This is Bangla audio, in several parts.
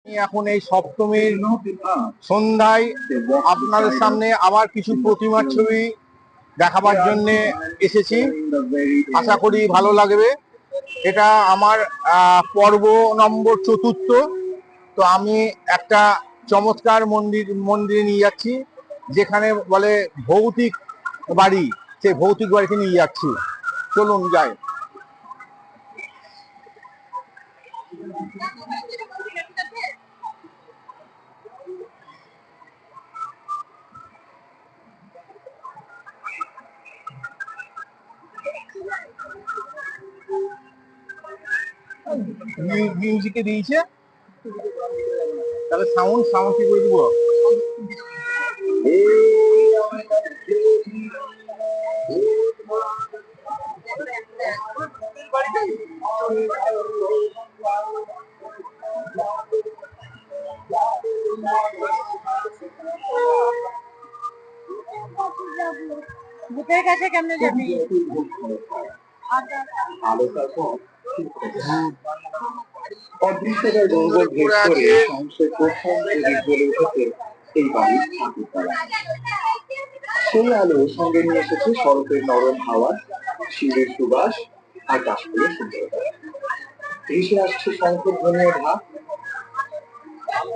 এখন এই সপ্তমীর সন্ধ্যায় আপনাদের সামনে আবার কিছু প্রতিমার ছবি দেখাবার জন্য এসেছি। আশা করি ভালো লাগবে। এটা আমার পর্ব নম্বর ৪র্থ। তো আমি একটা চমৎকার মন্দিরে নিয়ে যাচ্ছি, যেখানে বলে ভৌতিক বাড়ি। সেই ভৌতিক বাড়িতে নিয়ে যাচ্ছি, চলুন যাই। মিউজিকে দিয়েছে, তাহলে সাউন্ড কি করে দিব? ভূতের কাছে কেমনে যাবি? অদৃশ্যতার জঙ্গল ভেদ করে সংসার প্রথম বলে উঠেছে এই বাড়ির ঠাকুরতলা। সেই আলো সঙ্গে নিয়ে এসেছে শরতের নরম হাওয়া, শিবের সুবাস আর কাশফুলের সুন্দরতা। ভেসে আসছে শঙ্খধ্বনির ঢাক।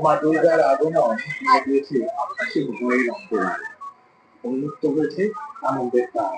মা দুর্গার আগমন নিয়ে দিয়েছে সে ভয়ের অন্তরায়। উন্মুক্ত হয়েছে আনন্দের তার।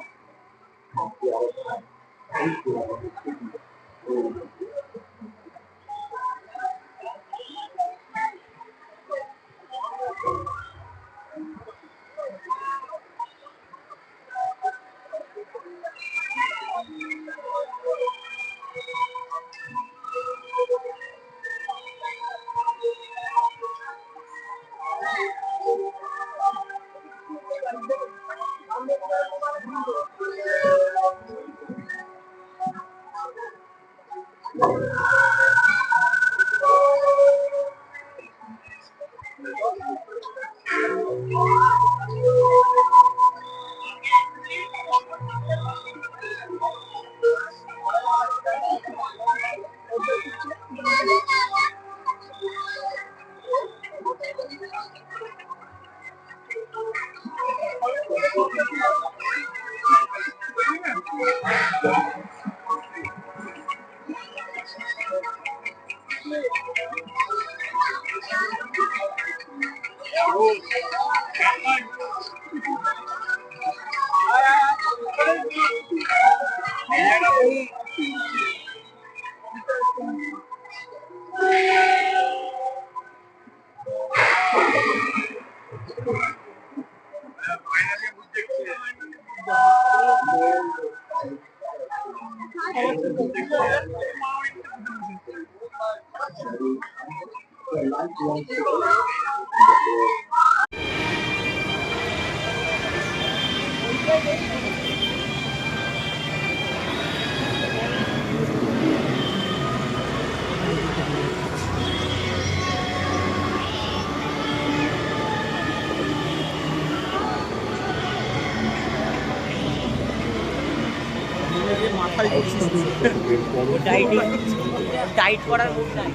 ডাইট করার মুড নাই।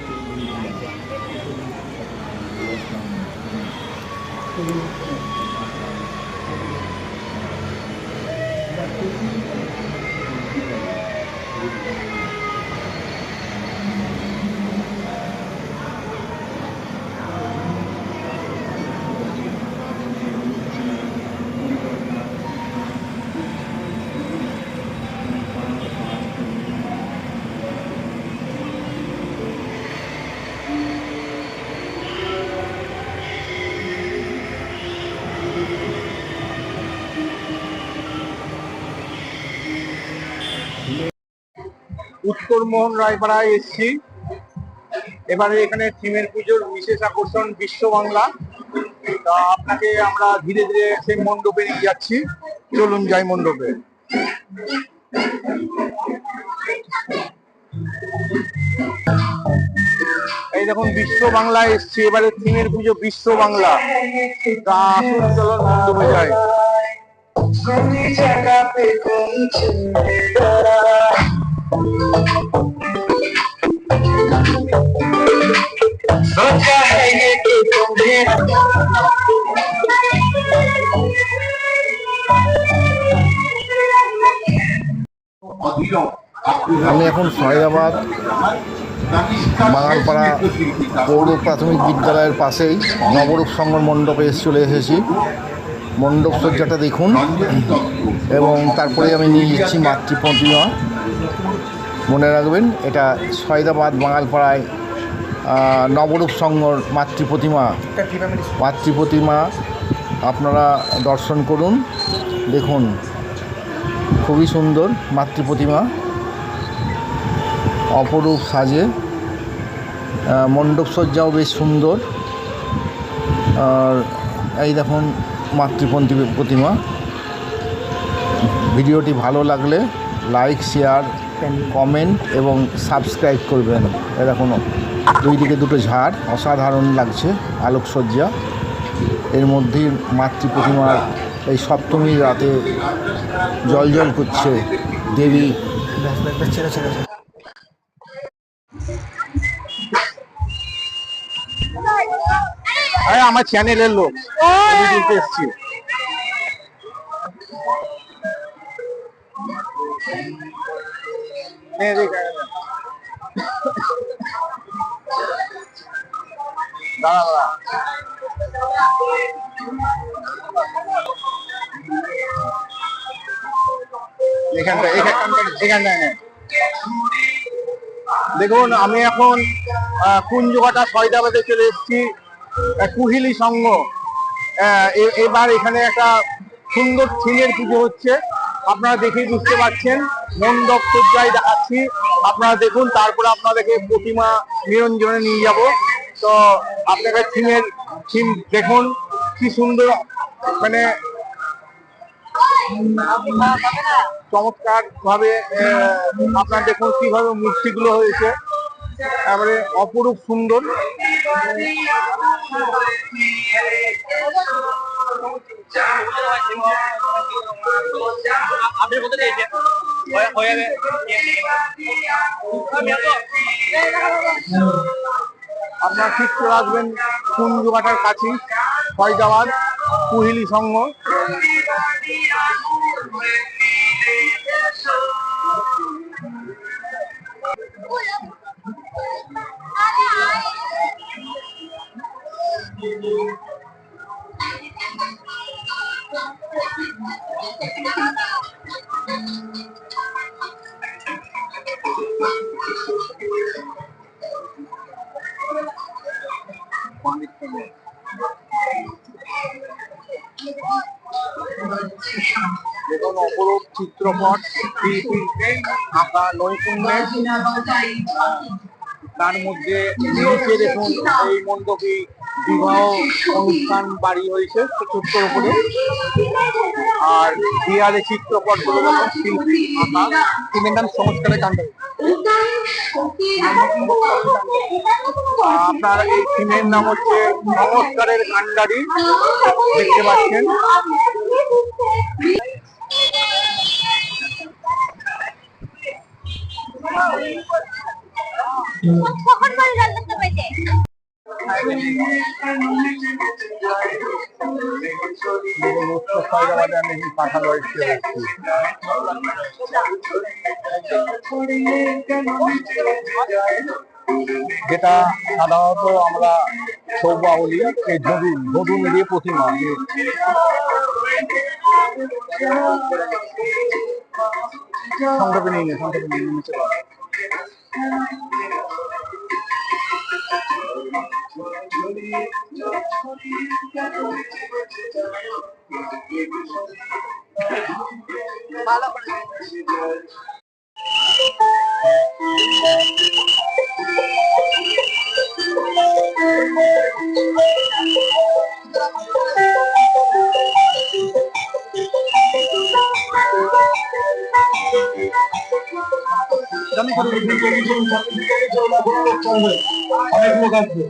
উত্তর মোহন রায়পাড়ায় এসেছি। এবারে এখানে থিমের পুজোর বিশেষ আকর্ষণ বিশ্ব বাংলা। তা আপনাকে আমরা ধীরে ধীরে সেই মণ্ডপে নিয়ে যাচ্ছি, চলুন যাই মণ্ডপে। এই দেখুন বিশ্ব বাংলায় এসছি, এবারে থিমের পুজো বিশ্ব বাংলা। তা আসুন চলুন মণ্ডপে যাই। सोचा है ये कि तुम्हें আমি এখন সয়দাবাদ বাঙালপাড়া পৌর প্রাথমিক বিদ্যালয়ের পাশেই নবরূপ সংঘর মণ্ডপে চলে এসেছি। মণ্ডপ সজ্জাটা দেখুন এবং তারপরে আমি নিয়ে যাচ্ছি মাতৃ প্রতিমা। মনে রাখবেন এটা সয়দাবাদ বাঙালপাড়ায় নবরূপ সংঘর মাতৃ প্রতিমা আপনারা দর্শন করুন। দেখুন খুবই সুন্দর মাতৃ প্রতিমা, অপরূপ সাজে, মণ্ডপ সজ্জাও বেশ সুন্দর। আর এই দেখুন মাতৃ প্রতিমা। ভিডিওটি ভালো লাগলে লাইক, শেয়ার, কমেন্ট এবং সাবস্ক্রাইব করবেন। এই দেখুন দুই দিকে দুটো ঝাড়, অসাধারণ লাগছে আলোকসজ্জা। এর মধ্যে মাতৃ প্রতিমার এই সপ্তমীর রাতে জল করছে দেবী। আমার চ্যানেলের লোক এসছি। দেখুন আমি এখন কুঞ্জঘাটা সয়দাবাদে চলে এসেছি। কুহিলি সংঘ এবার এখানে একটা সুন্দর থিমের পুজো হচ্ছে, আপনারা দেখেই বুঝতে পারছেন। মণ্ডপ সজ্জায় দেখাচ্ছি, আপনারা দেখুন। তারপরে আপনাদেরকে প্রতিমা নিরঞ্জনে নিয়ে যাব। তো আপনাদের থিম দেখুন কি সুন্দর, মানে চমৎকার ভাবে আপনারা দেখুন কিভাবে মূর্তিগুলো হয়েছে, এবারে অপরূপ সুন্দর। আপনারা ঠিক করে আসবেন কুঞ্জঘাটার কাছে সয়দাবাদ কুহিলি সংঘ। দেখুন অপরূপ চিত্রপট, আঁকা নৈপুণ্যের। তার মধ্যে নিচে দেখুন এই মণ্ডপে বিবাহ অনুষ্ঠান বাড়ি হয়েছে ছোট্টর উপরে। আর দেয়ালে চিত্রপট গুলো দেখুন শিল্পী আঁকা। টিমের নাম সংস্কারের কাণ্ডারি। আপনার এই টিমের নাম হচ্ছে সংস্কারের কাণ্ডারি, দেখতে পাচ্ছেন। যেটা সাধারণত আমরা সৌবা বলি, এই ধদু মিলিয়ে প্রতিমা। সংক্ষেপে নিয়ে নিচে ভালো করে অনেক লোক আসবে।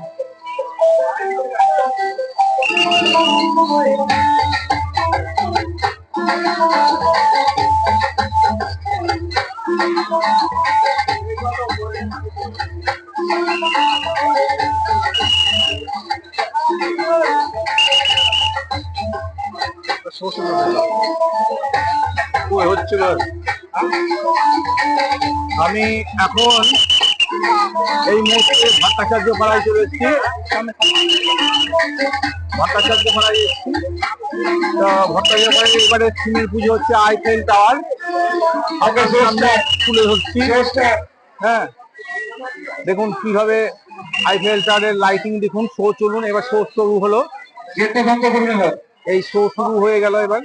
আমি এখন এই মুহূর্তে ভট্টাচার্য পাড়ায় চলে এসেছি। ভট্টাচার্য পাড়ায় এসেছি। ভট্টাচার্য পাড়ায় এবারে সিমের পুজো হচ্ছে আইফেল টাওয়ার সামনে তুলে ধরছি। হ্যাঁ, দেখুন কিভাবে আইফেল টাওয়ারের লাইটিং দেখুন। শো চলুন, এবার শো শুরু হলো। এই শো শুরু হয়ে গেল এবার।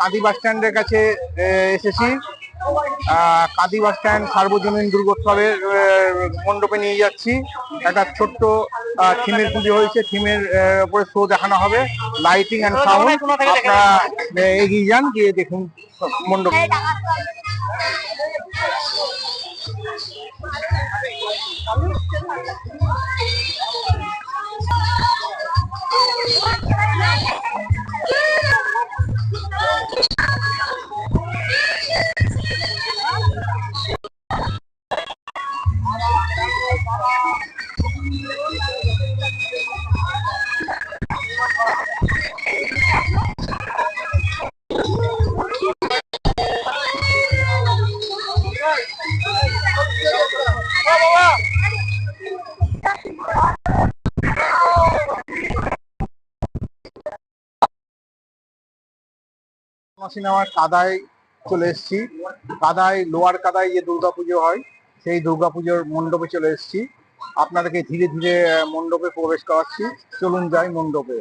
কাঁদি বাস স্ট্যান্ডের কাছে এসেছি। কাঁদি বাস স্ট্যান্ড সার্বজনীন দুর্গোৎসবের মণ্ডপে নিয়ে যাচ্ছি। একটা ছোট্ট থিমের পুজো হয়েছে, থিমের উপরে শো দেখানো হবে, লাইটিং অ্যান্ড সাউন্ড। আপনারা এগিয়ে যান, গিয়ে দেখুন মণ্ডপ। সিনেমার কাদায় চলে এসেছি। কাদায়, লোয়ার কাদায় যে দুর্গাপুজো হয় সেই দুর্গাপুজোর মণ্ডপে চলে এসেছি। আপনাদেরকে ধীরে ধীরে মণ্ডপে প্রবেশ করাচ্ছি। চলুন যাই মণ্ডপে।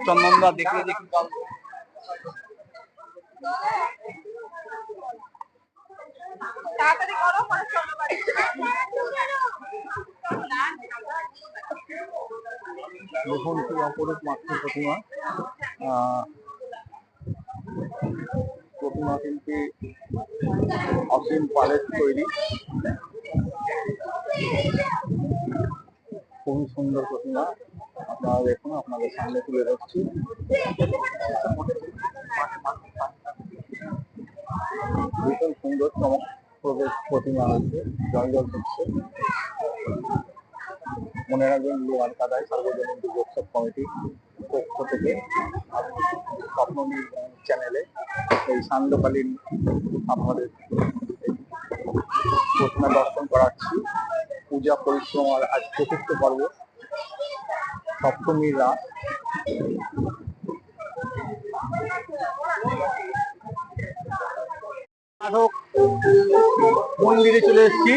চন্দনদা দেখলে দেখি দেখুন কি অপরূপ মাতৃ প্রতিমা। প্রতিমা কিন্তু অসীম পালের তৈরি, খুবই সুন্দর প্রতিমা। আপনারা দেখুন, আপনাদের সামনে তুলে ধরছি। ভীষণ সুন্দর চমকপ্রদ প্রতিমা হয়েছে, জল জল করছে। মনে রাখবেন, লোয়ার কাদায় সার্বজনীন দুর্গোৎসব কমিটির পক্ষ থেকে স্বপ্ননীল চ্যানেলে এই সান্ধ্যকালীন আপনাদের প্রতিমা দর্শন করাচ্ছি। পূজা পরিক্রমার আজ চতুর্থ পর্ব, সপ্তমীর রাত। সাধক মন্দিরে চলে এসেছি,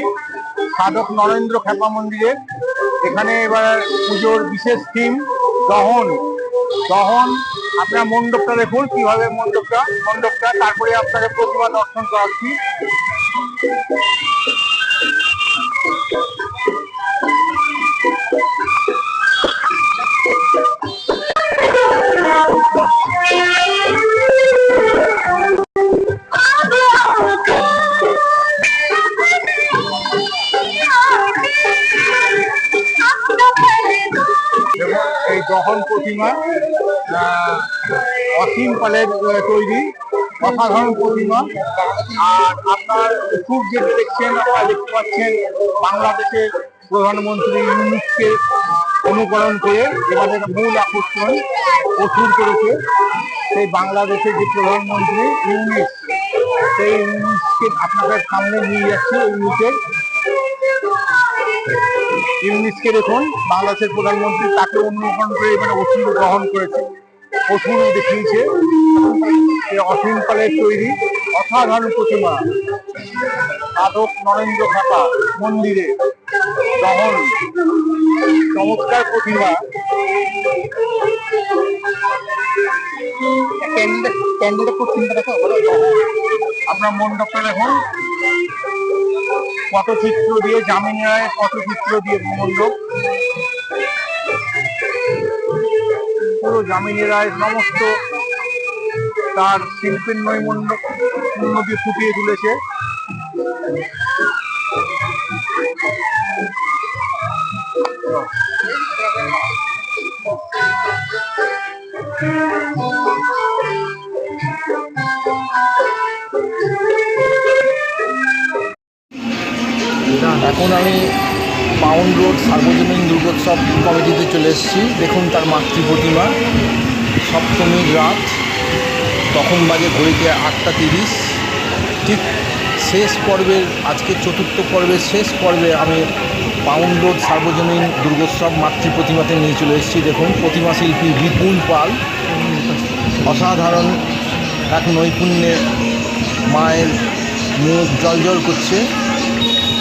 সাধক নরেন্দ্র খ্যাপা মন্দিরে। এখানে এবার পুজোর বিশেষ থিম দহন। দহন, আপনার মণ্ডপটা দেখুন কিভাবে মণ্ডপটা, তারপরে আপনাকে প্রতিমা দর্শন করাচ্ছি। এই দহন প্রতিমা অসীম পালের তৈরি, অসাধারণ প্রতিমা। আর আপনার খুব যেটা দেখছেন, আপনারা দেখতে পাচ্ছেন বাংলাদেশের প্রধানমন্ত্রী ইউনুসকে অনুকরণ করে এবারে মূল আকর্ষণ প্রচুর করেছে। সেই বাংলাদেশের যে প্রধানমন্ত্রী ইউনুস, সেই ইউনুসকে আপনাদের সামনে নিয়ে যাচ্ছে। ইউনুসকে দেখুন, বাংলাদেশের প্রধানমন্ত্রী, তাকে অনুকরণ করে এবারে অসুর গ্রহণ করেছে, অসুর দেখিয়েছে। অসীম পালের তৈরি অসাধারণ প্রতিমা, সাধক নরেন্দ্র খ্যাপা মন্দিরে দহন, চমৎকার প্রতিমা। আপনার মণ্ডপটা দেখুন, পটচিত্র দিয়ে, যামিনী রায়ের পটচিত্র দিয়ে মণ্ডপ, পুরো যামিনী রায়ের সমস্ত তার শিল্পের নৈপুণ্য দিয়ে ফুটিয়ে তুলেছে। এখন আমি পাউন্ড রোড সার্বজনীন দুর্গোৎসব কমিটিতে চলে এসেছি। দেখুন তার মাতৃ প্রতিমা। সপ্তমীর রাত, তখন বাজে ঘড়িতে 8:30। ঠিক শেষ পর্বের, আজকে চতুর্থ পর্বের শেষ পর্বে আমি পাউন্ড রোড সার্বজনীন দুর্গোৎসব মাতৃ প্রতিমাতে নিয়ে চলে এসেছি। দেখুন প্রতিমা শিল্পী বিপুল পাল, অসাধারণ এক নৈপুণ্যে মায়ের মুখ জল করছে।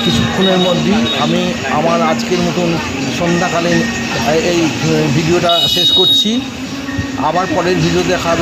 কিছুক্ষণের মধ্যেই আমি আমার আজকের মতন সন্ধ্যাকালীন এই ভিডিওটা শেষ করছি। আবার পরের ভিডিও দেখাবে।